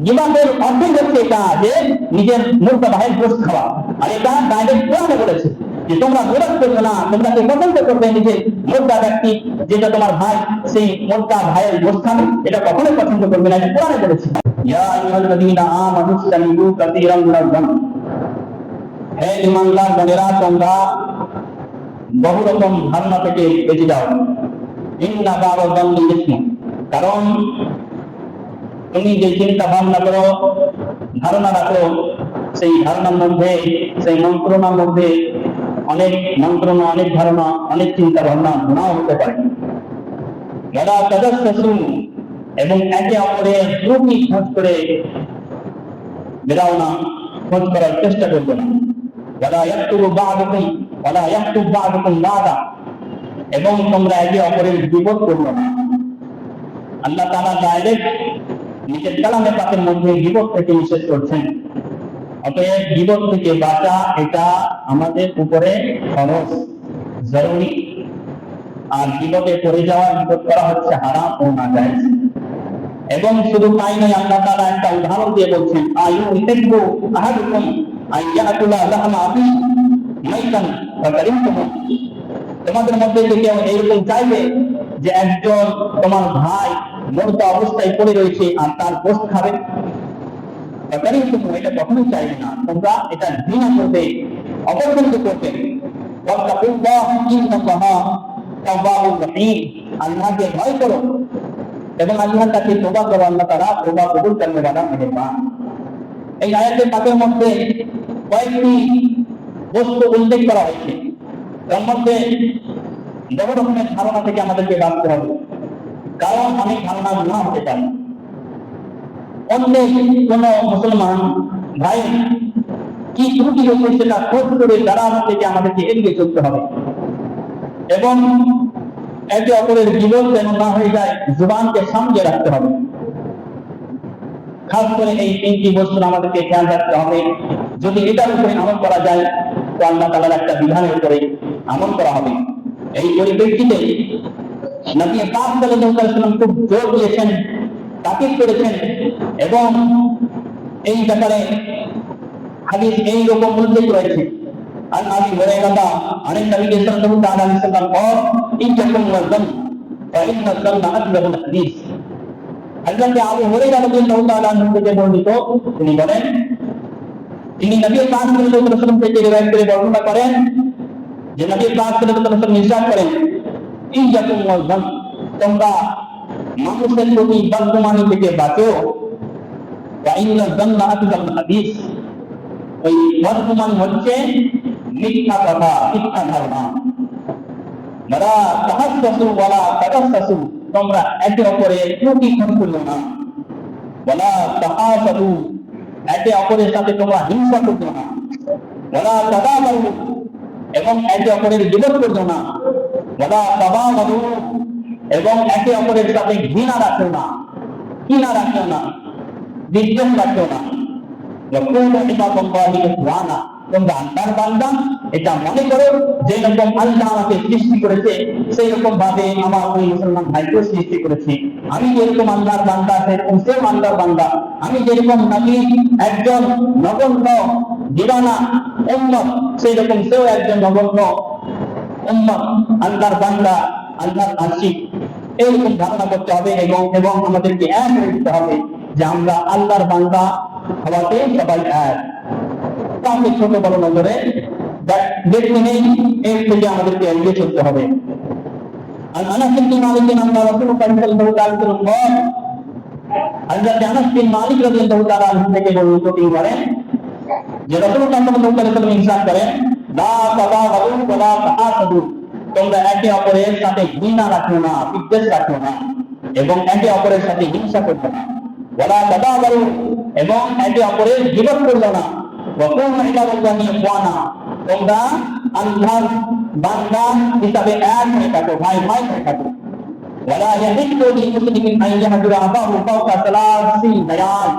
গিবতের অর্থ হচ্ছে এটা যে নিজের মুর্দা ভাইয়ের গোশত খাওয়া, আর এটা ডাইরেক্ট কোরআনে বলেছে যে তোমরা গিবত করবে না, তোমরা কি পছন্দ করবে নিজের মুর্দা ব্যক্তি যেটা তোমার ভাই সেই মুর্দা ভাইয়ের গোশত খাবে, এটা কখনোই পছন্দ করবে না, এটা কোরআনে বলেছে। ইয়া আইয়ুহাল্লাযীনা আমানু ইজতানিবু কাসীরাম মিনাজ যানব, হে ঈমানদার গণেরা তোমরা বহু রকম ধারণা থেকে বেঁচে যাও। ইন্না বা'দাল যানবি ইসম, কারণ তুমি যে চিন্তা ভাবনা করো, ধারণা রাখো, সেই ধারণার মধ্যে, সেই মন্ত্রণার মধ্যে অনেক মন্ত্রণা, অনেক ধারণা, অনেক চিন্তা ভাবনা নাও হতে পারে। ওয়ালা তাজাসসু, এবং একে অপরের ত্রুটি খোঁজ করে বেরাও না, খোঁজ করার চেষ্টা করবে না। ওয়ালা ইয়াকতুবু বা'দুকুম বা'দা, এবং তোমরা একে অপরের গীবত করবে না। আল্লাহ তাআলা ডাইরেক্ট নিজের কালামে পাকের মধ্যে গীবত থেকে নিষেধ করছেন। অতএব গীবত থেকে বাঁচা এটা আমাদের উপরে ফরজ, জরুরি। আর গীবতে পড়ে যাওয়া, গীবত করা হচ্ছে হারাম ও নাজায়েজ। এবং শুধু তাই নয়, আল্লাহ তাআলা একটা উদাহরণ দিয়ে বলছেন, আইয়ুহিব্বু আহাদুকুম আইয়াকুলা লাহমা আখিহি মাইতান ফাকারিহতুমু, তোমাদের মধ্যে কি কেউ এইরকম চাইবে যে একজন তোমার ভাই মৃত অবস্থায় পড়ে রয়েছে আর তার গোশত খাবে? ফাকারিহতুমু, এটা কখনোই চাইবে না, তোমরা এটা ঘৃণা করবে, অপছন্দ করবে। ওয়াত্তাকুল্লাহ ইন্নাল্লাহা তাওয়াবুর রহিম, আল্লাহকে ভয় করো এবং আল্লাহর কাছে তওবা করো, আল্লাহ তাআলা তওবা কবুল করনে ওয়ালা মেহেরবান। এই আয়াতের পাকের মধ্যে কয়েকটি বস্তু উল্লেখ করা হয়েছে, তার মধ্যে বড় রকমের ধারণা থেকে আমাদেরকে বাঁচতে হবে, কারণ অনেক ধারণা গুনাহ হতে পারে। অন্য কোন মুসলমান ভাই কি ত্রুটি হচ্ছে সেটা খোঁজ করে দাঁড়ানো থেকে আমাদেরকে এড়িয়ে চলতে হবে, এবং একে অপরের গীবত যেন না হয়ে যায়, জুবানকে সামলে রাখতে হবে। খাস করে এই তিনটি বস্তু আমাদেরকে খেয়াল রাখতে হবে। যদি এটার উপরে আমল করা যায় তো আল্লাহ তাআলার একটা বিধানের উপরে আমল করা হবে। এই পরিপ্রেক্ষিতে নবী পাক সাল্লাল্লাহু আলাইহি ওয়াসাল্লাম খুব জোর দিয়েছেন, তাকিদ করেছেন, এবং এই ব্যাপারে হাদিস এই রকম উল্লেখ রয়েছে। আর আবু হুরায়রা আন নবী সাল্লাল্লাহু আলাইহি ওয়াসাল্লাম বলেন, ইনকুম ওয়াজন ফা ইন্না যান্না আকবারুল হাদিস। হযরত আবু হুরায়রা রাদিয়াল্লাহু তাআলা আনহু থেকে বর্ণিত, তিনি বলেন, তিনি নবী পাক সাল্লাল্লাহু আলাইহি ওয়াসাল্লাম থেকে রিওয়ায়াত করে বর্ণনা করেন যে নবী পাক সাল্লাল্লাহু আলাইহি ওয়াসাল্লাম ইরশাদ করেন, ইনকুম ওয়াজন, তোমরা মানুষের প্রতি বদগুমানি থেকে বাঁচো। ওয়া ইন্না যান্না আকবারুল হাদিস, ওই বদগুমানি হচ্ছে মিথ্যা কথা, মিথ্যা ধারণা। ওয়ালা তাহাসসু ওয়ালা তাজাসসু, তোমরা একে অপরের ত্রুটি খোঁজ করো না। ওয়ালা তাহাসাদু, একে অপরের সাথে তোমরা হিংসা করো না। ওয়ালা তাদাবারু, এবং একে অপরের গীবত করো না। ওয়ালা তাবাগাদু, এবং একে অপরের সাথে ঘৃণা রাখো না, ঘৃণা রাখো না, বিদ্বেষ রাখো না। ওয়াকুনু ইবাদাল্লাহি ইখওয়ানা, তোমরা আল্লাহর বান্দা এটা মনে করো যে রকম আল্লাহ আমাকে সৃষ্টি করেছে সেই রকম ভাবে আমার ওই মুসলমান ভাইকেও সৃষ্টি করেছে। আমি যেরকম আল্লাহর বান্দা সেরকম সেও আল্লাহর বান্দা। আমি যেরকম নবী একজন নগণ্য দিওয়ানা উম্মত, সেই রকম সেও একজন নগণ্য উম্মত, আল্লাহর বান্দা, আল্লাহর আশিক। এইরকম ধারণা করতে হবে এবং আমাদেরকে এক হয়ে দিতে হবে যে আমরা আল্লাহর বান্দা হওয়াতে সবাই এক। তাকে ছোট বড় নজরে দেখতে নেই, এর থেকে আমাদেরকে এগিয়ে চলতে হবে। আর আনাস বিন মালিক আল্লাহ রাসূল সাল্লাল্লাহু আলাইহি ওয়াসাল্লাম বলেন, হযরত আনাস বিন মালিক রাদিয়াল্লাহু তাআলা আনহু থেকে বর্ণিত তিনি বলেন যে রাসূলুল্লাহ সাল্লাল্লাহু আলাইহি ওয়াসাল্লাম ইরশাদ করেন, লা তাবাগাদু ওয়া লা তাহাসাদু, তোমরা একে অপরের সাথে ঘৃণা রাখো না, বিদ্বেষ রাখো না, এবং একে অপরের সাথে হিংসা করবে না। ওয়ালা তাদাবারু, এবং একে অপরের গীবত করবে না। ওয়াকুনু ইবাদাল্লাহি ইখওয়ানা, তোমরা আল্লাহর বান্দা হিসাবে এক হয়ে থাকো, ভাই ভাই হয়ে থাকো। ওয়ালা ইয়াহিল্লু লিল মুসলিমিন আন ইয়াহজুরা আবাহু ফাওকা সালাসি লায়াল,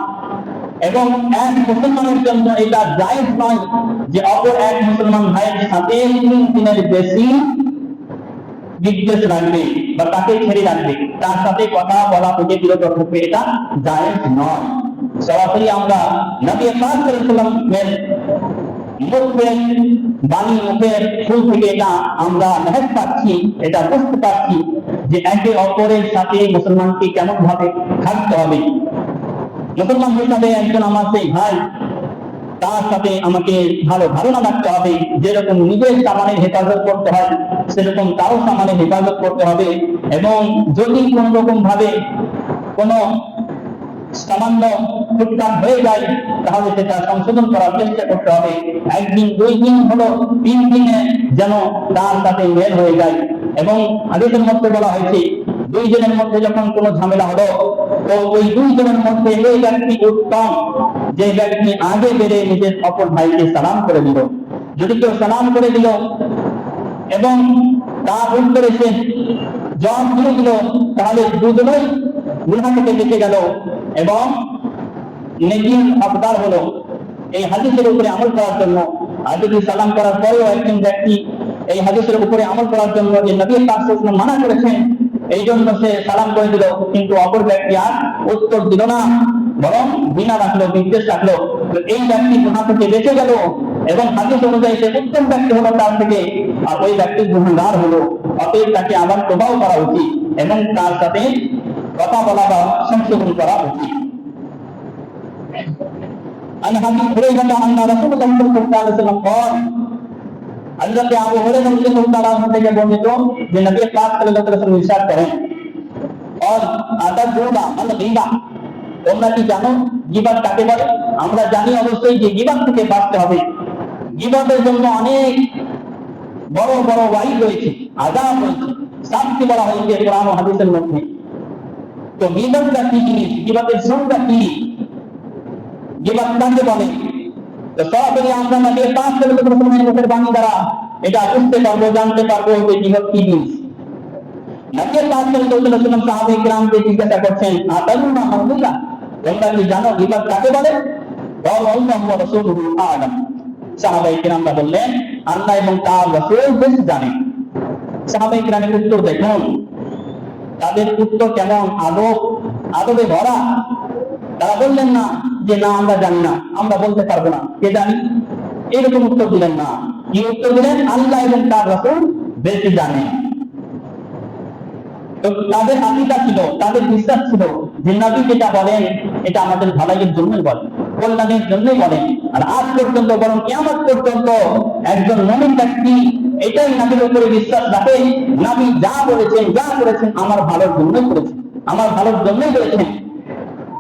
এবং এক মুসলমানের জন্য এটা জায়েজ নয় যে অপর এক মুসলমান ভাইয়ের সাথে 3 দিনের বেশি বিদ্বেষ রাখবে বা তাকে ছেড়ে রাখবে, তার সাথে কথা বলা থেকে বিরত থাকবে, এটা জায়েজ নয়। সরাসরি আমরা নবী পাক সাল্লাল্লাহু আলাইহি ওয়াসাল্লামের মুখের বাণী, মুখের ফুল থেকে এটা আমরা মেহেজ পাচ্ছি, এটা বুঝতে পারছি যে একে অপরের সাথে মুসলমানকে কেমন ভাবে থাকতে হবে। মুসলমান হিসাবে একজন আমার সেই ভাই, তার সাথে আমাকে ভালো ধারণা রাখতে হবে। যেরকম নিজের সামানের হেফাজত করতে হয় সেরকম তারও সামানের হেফাজত করতে হবে। এবং যদি কোন রকম ভাবে কোন সামান্য টুকটাক হয়ে যায় তাহলে সেটা সংশোধন করার চেষ্টা করতে হবে। একদিন, 2 দিন হলো, 3 দিনে যেন তার সাথে মেল হয়ে যায়। এবং হাদিসের মধ্যে বলা হয়েছে 2 জনের মধ্যে যখন কোনো ঝামেলা হলো তো ওই 2 জনের মধ্যে এই ব্যক্তি উত্তম যে ব্যক্তি আগে বেড়ে নিজের অপর ভাইকে সালাম করে দিল। যদি কেউ সালাম করে দিল এবং তার উত্তরে সে জবাব দিয়ে দিল তাহলে দুজনেই গুনাহ থেকে বেঁচে গেল এবং নেকির হকদার হলো। এই হাদিসের উপরে আমল করার জন্য, আর যদি সালাম করার পরেও একজন ব্যক্তি এই হাদিসের উপরে আমল করার জন্য যে নবী পাক সাল্লাল্লাহু আলাইহি ওয়াসাল্লাম মানা করেছেন এই জন্য সে সালাম করে দিল, কিন্তু অপর ব্যক্তি আর উত্তর দিল না, বরং বিনা রাখলো, নির্দেশ রাখলো, তো এই ব্যক্তি গুনাহ থেকে বেঁচে গেল এবং হাদিস অনুযায়ী সে উত্তম ব্যক্তি হলো তার থেকে, আর ওই ব্যক্তি গুনাহগার হলো। অতএব তাকে আবার তওবা করা উচিত এবং তার সাথে কথা বলা বা সংশোধন করা উচিত। عن أبي هريرة أن رسول الله صلى الله عليه وسلم قال হযরত আবু হুরায়রা রাদিয়াল্লাহু তাআলা আনহু থেকে বর্ণিত যে নবী পাক সাল্লাল্লাহু আলাইহি ওয়াসাল্লাম ইরশাদ করেন, और আতাজুবা মানে গীবা, তোমরা কি জানো গীবত কাকে বলে? আমরা জানি অবশ্যই যে গীবত থেকে বাঁচতে হবে। গীবতের জন্য অনেক বড় বড় ওয়াইদ রয়েছে, আযাব রয়েছে, শাস্তি বলা হয়েছে কোরআন ও হাদিসের মধ্যে। তো গীবতটা কি জিনিস, গীবতের সংজ্ঞা কি, গীবত কাকে বলে? তো সরাসরি আমরা নবী পাক সাল্লাল্লাহু আলাইহি ওয়াসাল্লামের মুখের বাণী দ্বারা এটা বুঝতে পারবো, জানতে পারবো যে গীবত কি জিনিস। নবী পাক সাল্লাল্লাহু আলাইহি ওয়াসাল্লাম সাহাবায়ে কিরামকে জিজ্ঞাসা করছেন, আতাদুনা মাগফিরা, তোমরা কি জানো গীবত কাকে বলে? আল্লাহু ওয়া রাসূলুহু আ'লাম। সাহাবায়ে কিরামরা বললেন, আল্লাহ এবং তার রাসূল বেশি জানেন। সাহাবায়ে কিরামের উত্তর দেখুন, তাদের উত্তর কেমন আদবে ভরা। তারা বললেন না যে না আমরা জানি না, আমরা বলতে পারবো না, কে জানি, এরকম উত্তর দিলেন না। কি উত্তর দিলেন? আল্লাহ এবং তার রাসূল বেশি জানেন। তো তাদের আকীদা ছিল, তাদের বিশ্বাস ছিল যে নবী যেটা বলেন এটা আমাদের ভালোর জন্যই বলেন, কল্যাণের জন্যই বলেন। আর আজ পর্যন্ত বরং কিয়ামত পর্যন্ত একজন মুমিন ব্যক্তি এটাই নবীর উপরে বিশ্বাস রাখে, নবী যা বলেছেন, যা করেছেন আমার ভালোর জন্যই করেছেন, আমার ভালোর জন্যই করেছেন।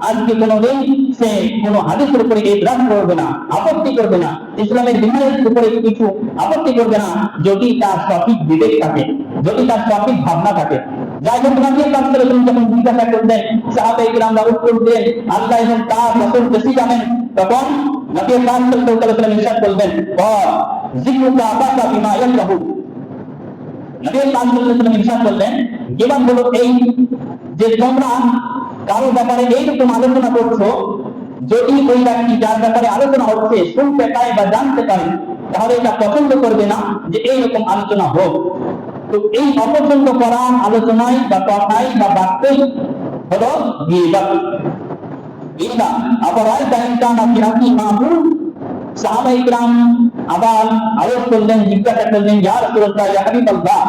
আজকে কোনদিন সে কোন হাদিসের উপরে ইতরাজ করবে না, আপত্তি করবে না, ইসলামের বিধানের উপরে কিছু আপত্তি করবে না, যদি তার সঠিক বিবেক থাকে, যদি তার সঠিক ভাবনা থাকে। যাই হোক, নবী পাক সাল্লাল্লাহু আলাইহি ওয়াসাল্লাম যখন জিজ্ঞাসা করলেন, সাহাবায়ে কিরামরা উত্তর দিলেন আল্লাহ এবং তার রাসূল বেশি জানেন, তখন নবী পাক সাল্লাল্লাহু আলাইহি ওয়াসাল্লাম ইরশাদ করলেন, যিকরুকা বাকা বিমা ইয়াকরাহু। নবী পাক সাল্লাল্লাহু আলাইহি ওয়াসাল্লাম ইরশাদ করলেন, গীবত হলো এই যে তোমরা কারো ব্যাপারে এইরকম আলোচনা করছো, যদি ওই ব্যক্তি যার ব্যাপারে আলোচনা হচ্ছে শুনতে পায় বা জানতে পারে তাহলে এটা পছন্দ করবে না যে এইরকম আলোচনা হোক। তো এই অপছন্দ করা আলোচনায় বা কথায় বা বাক্যই হলো গীবত। ইল্লা আফরাইতা ইন কানা ফি হাক্কি মা'ফুল। সাহাবায়ে কিরাম আবার আরজ করলেন, জিজ্ঞাসা করলেন, ইয়া রাসূলুল্লাহ, ইয়া হাবিবাল্লাহ,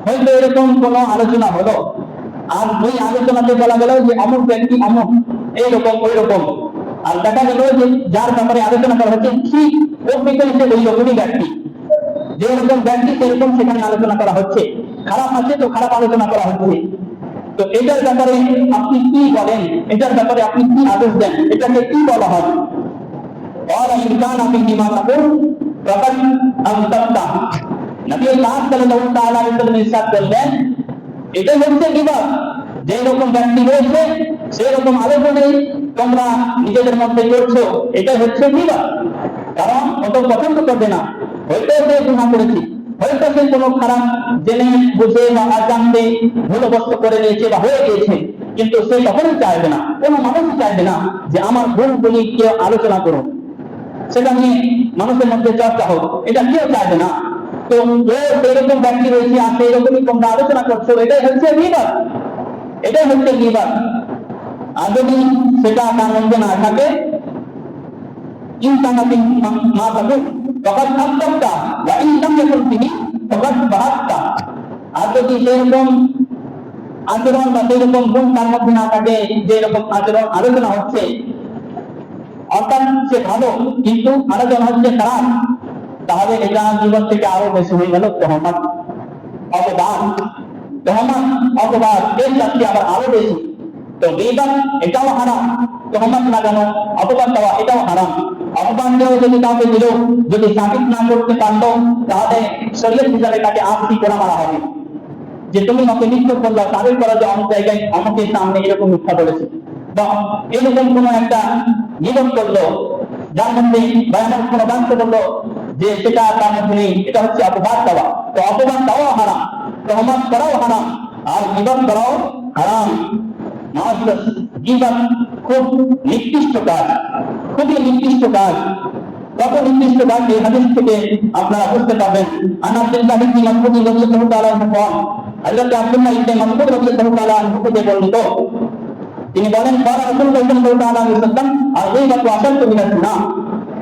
হয়তো এরকম কোন আলোচনা হলো আর ওই আলোচনাতে বলা গেল যে অমুক ব্যক্তি অমুক এইরকম ওই রকম, আর দেখা গেল যে যার ব্যাপারে আলোচনা করা হচ্ছে ঠিক ওর পিছনে সে ওই রকমই ব্যক্তি, যেরকম ব্যক্তি সেরকম সেখানে আলোচনা করা হচ্ছে, খারাপ আছে তো খারাপ আলোচনা করা হচ্ছে। তো এটার ব্যাপারে আপনি কি বলেন, এটার ব্যাপারে আপনি কি আদেশ দেন, এটাকে কি বলা হয়? আর ইনকান আপনি কি মাতাকুন ফাকাদ আমতাতা। নবী পাক সাল্লাল্লাহু তাআলা আলাইহি ওয়াসাল্লাম ইরশাদ করলেন, এটাই হচ্ছে গীবত। যে রকম ব্যক্তি রয়েছে সেই রকম আলোচনাই তোমরা নিজেদের মধ্যে করছো, এটাই হচ্ছে গীবত। কারণ অত পছন্দ করবে না, হয়তো সে গুনাহ করেছে, হয়তো সে কোনো খারাপ জেনে বুঝে বা অজান্তে ভুলবশত করে নিয়েছে বা হয়ে গিয়েছে, কিন্তু সে কখনোই চাইবে না, কোনো মানুষই চাইবে না যে আমার ভুলগুলি কেউ আলোচনা করুন, সেটা নিয়ে মানুষের মধ্যে চর্চা হোক, এটা কেউ চাইবে না। তো এরকম ব্যক্তি রয়েছে আর সেই রকমই তোমরা আলোচনা করছো, এটাই হচ্ছে গীবত, এটাই হচ্ছে গীবত। আর যদি সেটা তার মধ্যে না থাকে ইনসানাতি মা তাকু তখন আত্মটা বা ইনসান যখন তিনি তখন বাহাত্তা। আর যদি সেরকম আচরণ বা সেরকম গুণ তার মধ্যে না থাকে, যেরকম আচরণ আলোচনা হচ্ছে, অর্থাৎ সে ভালো কিন্তু আলোচনা হচ্ছে খারাপ, তাহলে এটা জীবন থেকে আরো বেশি হয়ে গেল তহমত, অপবাদ। তহমত অপবাদ এর শাস্তি আবার আরো বেশি। তো গীবত এটাও হারাম, তহমত লাগানো, অপবাদ দেওয়া এটাও হারাম। অপবাদ দেওয়া যদি কাউকে দিল, যদি সাবিত না করতে পারলো, তাহলে শরীয়ত হিসাবে তাকে আফতি করা মারা হবে, যে তুমি আমাকে মিথ্যা করলা, তাদের করা যে অনেক জায়গায় আমাকে সামনে এরকম মিথ্যা বলেছে, বা এরকম কোন একটা গীবত করলো যার মধ্যে বা এমন কোনো বাক্য বললো যে সেটা তার মধ্যে নেই, এটা হচ্ছে অপবাদ দেওয়া। তো অপবাদ দেওয়াও হারাম, তহমত করাও হারাম, আর গীবত করাও হারাম। গীবত খুব নির্দিষ্ট কাজ, খুবই নির্দিষ্ট কাজ। কত নির্দিষ্ট কাজ এই হাদিস থেকে আপনারা বুঝতে পারবেন। আনাবদুল্লাহ ইবনে মাসউদ রাদিয়াল্লাহু তাআলা আনহু হযরত আব্দুল্লাহ ইবনে মাসউদ রাদিয়াল্লাহু তাআলা আনহু থেকে বর্ণিত, তিনি বলেন قال رسول الله صلى الله عليه وسلم الغيبة أشد من الزنا।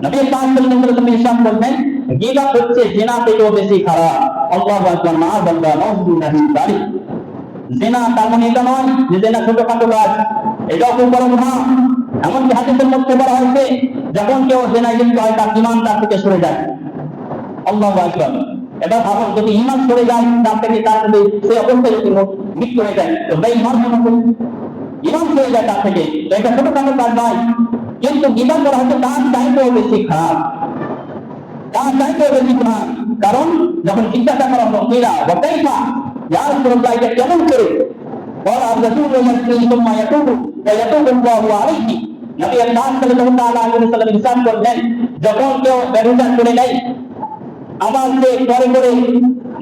নবী পাক সাল্লাল্লাহু আলাইহি ওয়াসাল্লাম ইরশাদ করলেন, গীবত হচ্ছে জিনা থেকেও বেশি খারাপ। আল্লাহু আকবার, মাআযাল্লাহ, নাউযুবিল্লাহি মিন যালিক। জিনা তার মানে এটা নয় যে জিনা ছোটখাটো কাজ, এটাও খুব বড় গুনাহ। এমনকি হাদিসের মধ্যে বলা হয়েছে যখন কেউ জিনায় লিপ্ত হয় তার ঈমান তার থেকে সরে যায়। আল্লাহু আকবার। এটা ভাবুন, যদি ঈমান সরে যায় তার থেকে, তার যদি সে অবস্থায় যদি মৃত্যু হয়ে যায়, তো ভাই ঈমান হয়ে যায় তার থেকে, তো এটা ছোটখাটো কাজ নয়। কিন্তু গীবত করা হচ্ছে তার চাইতেও বেশি খারাপ, তার চাইতেও বেশি খারাপ। কারণ যখন জিজ্ঞাসা করা হলো কিরা ওয়াকাইফা, ইয়া রাসূলুল্লাহ এটা কেমন করে, বলা রাসূলুল্লাহ সাল্লাল্লাহু আলাইহি ওয়াসাল্লাম আলাইহি, নবী পাক সাল্লাল্লাহু আলাইহি ওয়াসাল্লাম ইরশাদ করলেন, যখন কেউ ব্যভিচার করে নেয় আবার সে পরে করে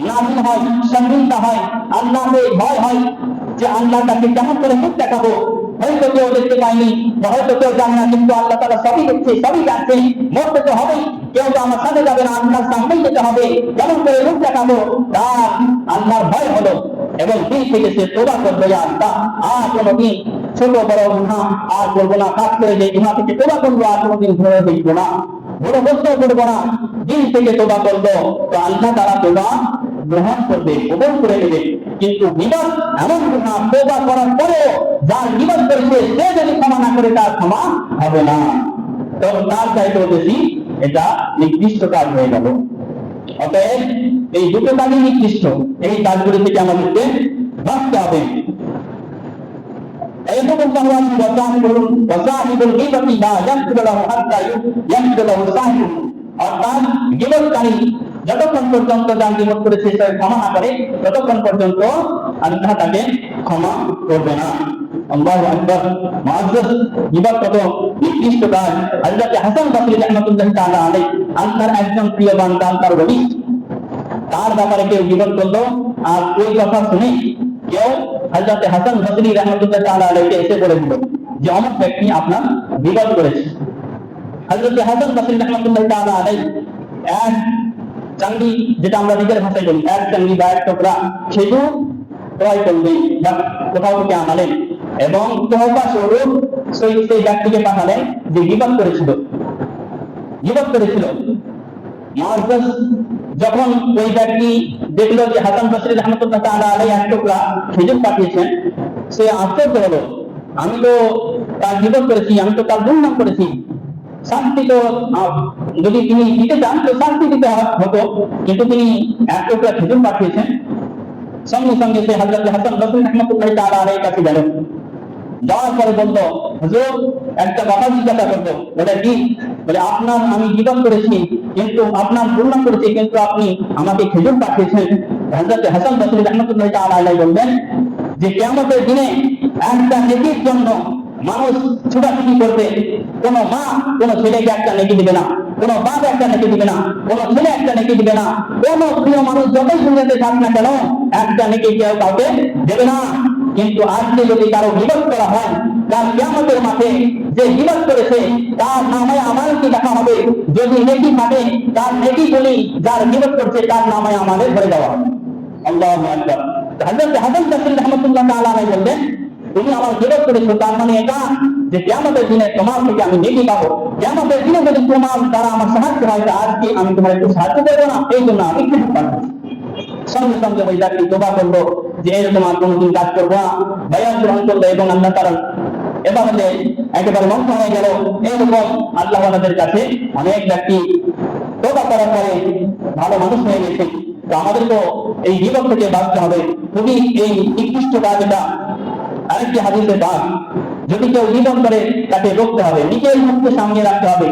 নাজিল হয়, শর্মিন্দা হয়, আল্লাহকে ভয় হয় যে আল্লাহ তাকে কেমন করে মুখ দেখাবো, হয়তো কেউ দেখতে পায়নি, হয়তো কেউ জানে না, কিন্তু আল্লাহ তাআলা সবই দেখছে, সবই জানছে, মরতে তো হবেই, কেউ তো আমার সাথে যাবে না, আল্লাহর সামনেই যেতে হবে, কেমন করে মুখ দেখাবো, তার আল্লাহর ভয় হলো এবং দিন থেকে সে তওবা করবে, আল্লাহ আর কোনোদিন ছোট বড় গুনাহ আর করবো না, কাজ করে যে গুনাহ থেকে তওবা করবো আর কোনোদিন ঘুরে দেখবো না, বড় বস্তু করবো না, দিন থেকে তওবা করবো, তো আল্লাহ তাআলা তওবা গ্রহণ করবে, কবুল করে নেবে। কিন্তু গীবত এমন গুনাহ, তওবা করার পরেও যার গীবত করেছে সে যদি ক্ষমা না করে তার ক্ষমা হবে না, তো তার চাইতেও বেশি এটা নির্দিষ্ট কাজ হয়ে গেল। অতএব এই দুটো কাজই নির্দিষ্ট, এই কাজগুলি থেকে আমাদেরকে বাঁচতে হবে। অর্থাৎ গীবতকারী যতক্ষণ পর্যন্ত যার গীবত করেছে সে ক্ষমা না করে, ততক্ষণ পর্যন্ত আল্লাহ তাকে ক্ষমা করবে না। আল্লাহু আকবার। মুআজ্জাজ, গীবত কত নিকৃষ্ট কাজ। হযরত হাসান বসরি রাহমাতুল্লাহি তাআলা আলাইহি, আল্লাহর একজন প্রিয় বান্দা, আল্লাহর ওলি, তার ব্যাপারে কেউ গীবত করলো, আর ওই কথা শুনে কেউ হযরত হাসান বসরি রাহমাতুল্লাহি তাআলা আলাইহি এসে বলে দিল যে অমুক ব্যক্তি আপনার গীবত করেছে। হযরত হাসান বসরি রাহমাতুল্লাহি তাআলা আলাইহি এক চাঙ্গি, যেটা আমরা নিজের ভাষায় বলি, এক চাঙ্গি বা এক টুকরা খেজুর ক্রয় করলেন বা কোথাও থেকে আনালেন এবং তওবা স্বরূপ সেই ব্যক্তিকে পাঠালেন যে গীবত করেছিল। মুআজ্জাজ যখন ওই ব্যক্তি দেখলো যে হাসান বসরি রাহমাতুল্লাহি তাআলা আলাইহি এক টুকরা খেজুর পাঠিয়েছেন, সে আশ্চর্য হলো, আমি তো তার গীবত করেছি, আমি তো তার দুর্নাম করেছি, শাস্তি তো যদি তিনি দিতে চান তো শাস্তি দিতে হতো, কিন্তু তিনি এক টুকরা খেজুর পাঠিয়েছেন। সঙ্গে সঙ্গে সে হযরত হাসান বসরি রাহমাতুল্লাহি তাআলা আলাইহির কাছে গেল, যাওয়ার পরে বলল, হুজুর একটা কথা জিজ্ঞাসা করবো। বলে কি? বলে আপনার আমি গীবত করেছি, কিন্তু আপনার দুর্নাম করেছি, কিন্তু আপনি আমাকে খেজুর পাঠিয়েছেন। হযরত হাসান বসরি রাহমাতুল্লাহি তাআলা আলাইহি বললেন যে কিয়ামতের দিনে একটা নেকির জন্য মানুষ ছুটাছুটি করবে, কোন মা কোন ছেলেকে একটা নেকি দিবে না, কোন বাপ একটা নেকি দিবে না, কোন ছেলে একটা নেকি দিবে না, কোন প্রিয় মানুষ যতই দুনিয়াতে থাক না কেন একটা নেকি কেউ কাউকে দেবে না। কিন্তু আজকে যদি কারো গীবত করা হয়, তার কিয়ামতের মাঠে যে গীবত করেছে তার নামে আমাল কি দেখা হবে, যদি নেকি থাকে তার নেকি গুলি যার গীবত করছে তার নামে আমাদের ভরে দেওয়া হবে। আল্লাহু আকবার। হযরত হাসান বসরি রাহমাতুল্লাহি তাআলা আলাইহি বললেন, তুমি আমার গিবত করেছো, তার মানে এটা যে কিয়ামতের দিনে তোমার থেকে আমি নেকি পাবো। কিয়ামতের দিনে যদি তোমার দ্বারা আমার সাহায্য হয়, আজকে আমি তোমার একটু সাহায্য করবো না, এই জন্য আমি কিছু পারবো। সঙ্গে সঙ্গে ওই ব্যক্তি তোবা করলো যে এরকম আর কোনোদিন কাজ করবো না, বায়াত গ্রহণ করলো এবং আল্লাহ তাআলা এবারে একেবারে ধ্বংস হয়ে গেল। এরকম আল্লাহ ওয়ালাদের কাছে অনেক ব্যক্তি তোবা করার পরে ভালো মানুষ হয়ে গেছে। তো আমাদের তো এই গীবত থেকে বাঁচতে হবে। খুবই এই নিকৃষ্ট কাজ এটা। আরেকটি হাদিসে পাক, যদি কেউ গীবত করে তাকে রোকতে হবে, নিজের মুখকে সামনে রাখতে হবে।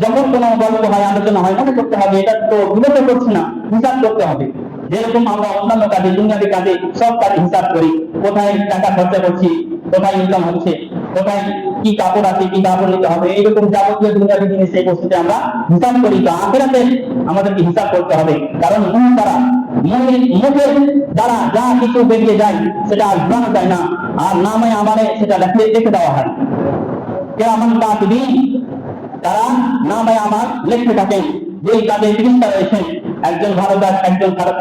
যখন কোনো গল্প হয়, আলোচনা হয়, মনে করতে হবে এটা তো গীবত করছে না, হিসাব করতে হবে। যেরকম আমরা অন্যান্য কাজে, দুনিয়াবী কাজে সব কাজে হিসাব করি, কোথায় টাকা খরচা করছি, কোথায় ইনকাম হচ্ছে, কোথায় কি কাপড় আছে, কি কাপড় নিতে হবে, এইরকম যাবতীয় দুনিয়াবী জিনিস এই বস্তুতে আমরা হিসাব করি। তো আখিরাতে আমাদেরকে হিসাব করতে হবে, কারণ মুখের দ্বারা যা কিছু বেরিয়ে যায় সেটা আর ঘুরানো যায় না, আর নামে আমারে সেটা রেখে দেওয়া হয়। কিরামান কাতিবিন, তারা নামে আমার লিখতে থাকেন, যেই কাজে ফেরেশতা রয়েছেন, একজন ভালো কাজ, একজন খারাপ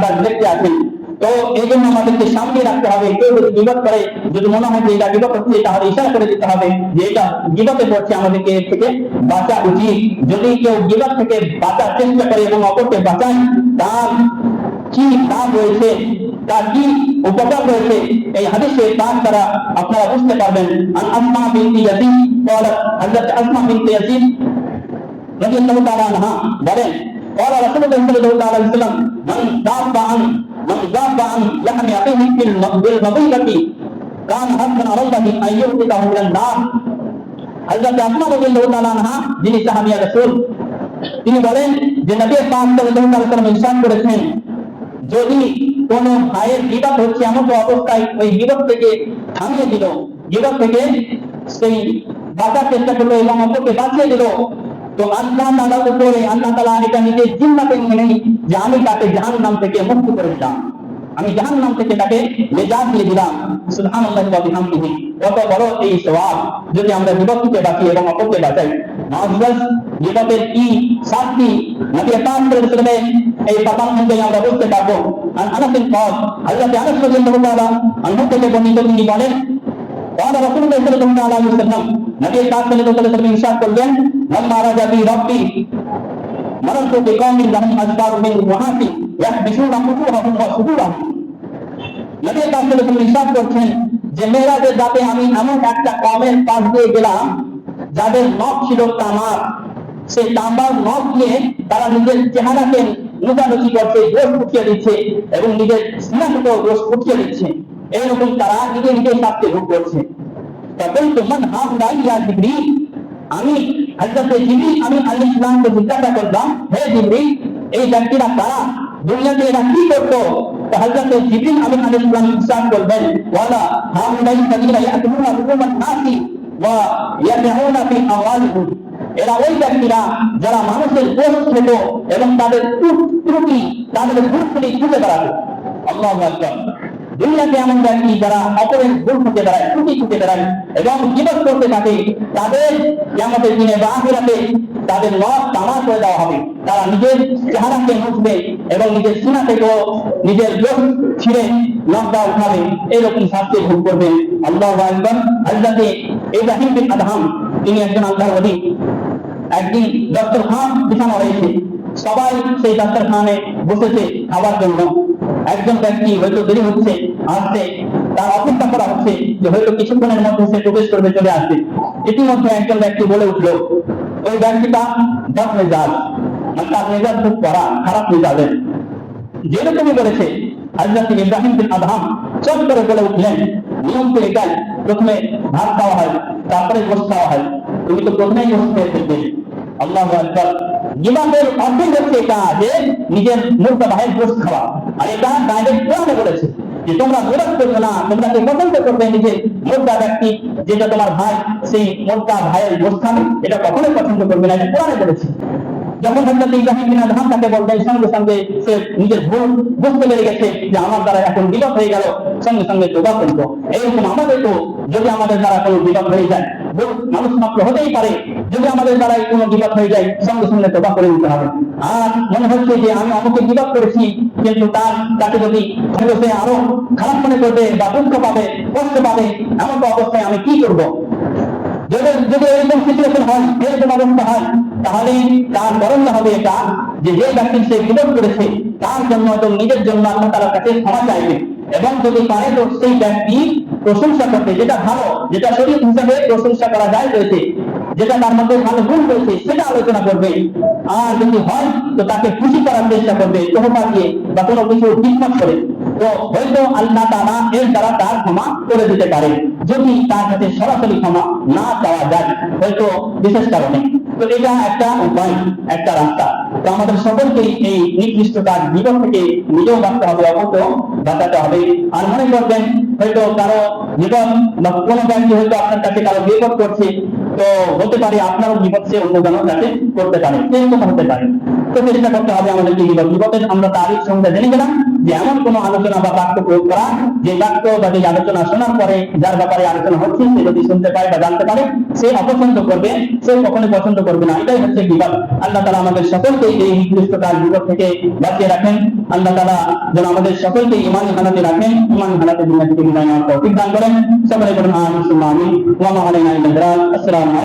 কাজ লিখতে আছেন। তো এই জন্য আমাদেরকে সামনে রাখতে হবে। কেউ যদি গীবত করে, যদি মনে হয় যে এটা গীবত হচ্ছে, তাহলে ইশারা করে দিতে হবে যে এটা গীবতে পড়ছে, আমাদেরকে এর থেকে বাঁচা উচিত। যদি কেউ গীবত থেকে বাঁচার চেষ্টা করে এবং অপরকে বাঁচায়, তার কি লাভ রয়েছে, তার কি উপকার রয়েছে, এই হাদিসে পাক দ্বারা আপনারা বুঝতে পারবেন। আসমা বিনতি ইয়াজিদ قالت حضرت আসমা বিনতি ইয়াজিদ রাদিয়াল্লাহু তাআলা আনহা বলেন, قال رسول الله صلى الله عليه وسلم من ذاب عن لحم أخيه بالمضيقة كان حقا على الله أن يؤتيه من النار। হযরত আসমা রাদিয়াল্লাহু তাআলা আনহা, যিনি সাহাবিয়া রাসূল, তিনি বলেন যে নবী পাক সাল্লাল্লাহু আলাইহি ওয়াসাল্লাম ইরশাদ করেছেন, যদি কোন ভাইয়ের গীবত হচ্ছে এমন অবস্থায় ওই গীবত থেকে থামিয়ে দিল, গীবত থেকে সেই বাঁচার চেষ্টা করলো এবং অপরকে বাঁচিয়ে দিল, তো আল্লাহ তাআলার উপরে আল্লাহ তাআলা এটা নিজের জিম্মাতে নিয়ে নেই যে আমি তাকে জাহান্নাম থেকে মুক্ত করে দিলাম, আমি জাহান্নাম থেকে তাকে নিজাত দিয়ে দিলাম। সুবহানাল্লাহি ওয়া বিহামদিহি। কত বড় এই সওয়াব যদি আমরা গীবত থেকে বাঁচি এবং অপরকে বাঁচাই। নামাজ গীবতের কি শাস্তি নবী পাক সাল্লাল্লাহু আলাইহি ওয়াসাল্লাম এই পাতার মধ্যে আমরা বুঝতে পারবো। আনাস বিন মালিক, হযরত আনাস রাদিয়াল্লাহু তাআলা আনহু থেকে বর্ণিত, তিনি বলেন, قال رسول الله صلى الله عليه وسلم, নবী পাক সাল্লাল্লাহু আলাইহি ওয়াসাল্লাম ইরশাদ করলেন, لما رجع بي ربي مررت بقوم لهم أسباب من وهاتي يحبسون وجوههم وصدورهم। নবী পাক সাল্লাল্লাহু আলাইহি ওয়াসাল্লাম ইরশাদ করছেন যে মেরাজের রাতে আমি এমন একটা কওমের পাশ দিয়ে গেলাম যাদের নখ ছিল তামার। সেই তামার নখ দিয়ে তারা নিজের চেহারাকে লুকালুকি করছে, গোশ উঠিয়ে দিচ্ছে এবং নিজের সিনাকেও গোশ উঠিয়ে দিচ্ছে। এইরকম তারা নিজে নিজের শাস্তি ভোগ করছে। তখন তোমার হাম দাঁড়িয়ে জিবরিল, আমি হযরত জিবরিল আমি আলাইহিস সালামকে জিজ্ঞাসা করলাম, হে জিবরিল, এই ব্যক্তিরা কারা, দুনিয়াতে এরা কি করতো? তো হযরত জিবরিল আমি আলাইহিস সালাম ইরশাদ করবেন, ওয়ালা হাউলাই কাদিরা ইয়াতুনা বিমান নাসি ওয়া ইয়াদউনা ফি আওয়ালিহিম, এরা ওই ব্যক্তিরা যারা মানুষের দোষ ছিল এবং তাদের ত্রুটি, তাদের ভুলগুলি খুঁজে বেড়াতো। আল্লাহু আকবার। দুনিয়াতে এমন ব্যক্তি যারা অপরের ভুল খুঁজে বেড়ায়, ত্রুটি খুঁজে বেড়ায় এবং গীবত করতে থাকে, তাদের কিয়ামতের দিনে বা আখিরাতে তাদের নখ তামা করে দেওয়া হবে। তারা নিজের চেহারাকে মুছবে এবং নিজের সিনা থেকেও নিজের লোক ছিঁড়ে নখটা উঠাবে, এরকম শাস্তি ভোগ করবে। আল্লাহু আকবার। হযরত ইব্রাহিম বিন আদহাম, তিনি একজন আল্লাহর ওলি। একদিন দস্তরখান বিছানো হয়েছে, সবাই সেই দস্তরখানে বসেছে খাবার জন্য। একজন ব্যক্তি হয়তো দেরি হচ্ছে আসতে, তার অপেক্ষা করা হচ্ছে যে হয়তো কিছুক্ষণের মধ্যে সে প্রবেশ করবে, চলে আসবে। ইতিমধ্যে একজন ব্যক্তি বলে উঠলো, ওই ব্যক্তিটা বদ মেজাজ, তার মেজাজ খুব কড়া, খারাপ মেজাজের। যেরকমই বলেছে হযরত ইব্রাহিম বিন আদহাম চট করে বলে উঠলেন, নিয়ম তো এটাই, প্রথমে ভাত খাওয়া হয়, তারপরে গোশ খাওয়া হয়, তুমি তো প্রথমেই গোশ খেয়ে ফেলবে। আল্লাহু আকবার। গীবতের অর্থই হচ্ছে এটা যে নিজের মুর্দা ভাইয়ের গোশ খাওয়া। আর এটা ডাইরেক্ট কোরআনে বলেছে যে তোমরা গীবত করবে না, তোমরা কি পছন্দ করবে নিজের মুর্দা ব্যক্তি, যেটা তোমার ভাই, সেই মুর্দা ভাইয়ের গোশ খাবে, এটা কখনোই পছন্দ করবে না, এটা কোরআনে বলেছে। যখন হযরত ইব্রাহিম বিন আদহাম তাকে বললেন, সঙ্গে সঙ্গে সে নিজের ভুল বুঝতে পেরে গেছে যে আমার দ্বারা এখন বিপদ হয়ে গেল, সঙ্গে সঙ্গে তওবা করব। এইরকম আমাদের তো যদি আমাদের দ্বারা কোনো বিপদ হয়ে যায়, মানুষ মাত্র হতেই পারে, যদি আমাদের দ্বারা কোনো বিপদ হয়ে যায় সঙ্গে সঙ্গে তওবা করে নিতে হবে। আর মনে হচ্ছে যে আমি অমুকে বিপদ করেছি, কিন্তু তাকে যদি সে আরো খারাপ মনে করবে বা দুঃখ পাবে, কষ্ট পাবে, এমন অবস্থায় আমি কি করব? যদি এরকম সিচুয়েশন হয়, এরকম অবস্থা হয়, তাহলে তার করণীয় হবে এটা যে ব্যক্তি সে বিপদ করেছে তার জন্য এবং নিজের জন্য আল্লাহ তাআলার কাছে ক্ষমা চাইবে, এবং যদি পারে তো সেই ব্যক্তি প্রশংসা করতে, যেটা ভালো, যেটা শরীয়ত হিসাবে প্রশংসা করা যায় রয়েছে, যেটা তার মধ্যে ভালো গুণ রয়েছে সেটা আলোচনা করবে। আর যদি হয় তো তাকে খুশি করার চেষ্টা করবে তোহফা দিয়ে বা কোনো কিছু হিকমত করে, তো হয়তো আল্লাহ তাআলা এর দ্বারা তার ক্ষমা করে দিতে পারে। যদি তার কাছে সরাসরি ক্ষমা না চাওয়া যায় হয়তো বিশেষ কারণে, তো এটা একটা উপায়, একটা রাস্তা। তো আমাদের সকলকেই এই নিকৃষ্ট কাজ জীবন থেকে নিজেও বাঁচতে হবে, অবশ্যই বাঁচাতে হবে। আর মনে করবেন হয়তো কারো জীবন বা কোনো ব্যক্তি হয়তো আপনার কাছে কারো বিপদ করছে, তো হতে পারে আপনারও বিপদ সে অন্য জনের কাছে করতে পারে, এরকম হতে পারে। তো চেষ্টা করতে হবে আমাদেরকে বিপদের আমরা তারিখ সঙ্গে জেনে গেলাম যে এমন কোনো আলোচনা বা বাক্য প্রয়োগ করা, যে বাক্য বা যে আলোচনা শোনার পরে যার ব্যাপারে আলোচনা হচ্ছে সে যদি শুনতে পায় বা জানতে পারে সে অপছন্দ করবে, সে কখনোই পছন্দ করবে না। এটাই হচ্ছে বিপদ। আল্লাহ তাআলা আমাদের সকলকে এই নিকৃষ্ট কাজ বিপদ থেকে বাঁচিয়ে রাখেন। আল্লাহ তাআলা যেন আমাদের সকলকে ঈমানি হালাতে রাখেন, ঈমানি হালাতে দুনিয়া থেকে বিদায় নেওয়ার তৌফিক দান করেন। সকলে বলুন আমিন সুম্মা আমিন। ওয়া মা আলাইনা ইল্লা আল বালাগ। আসসালামু আলাইকুম।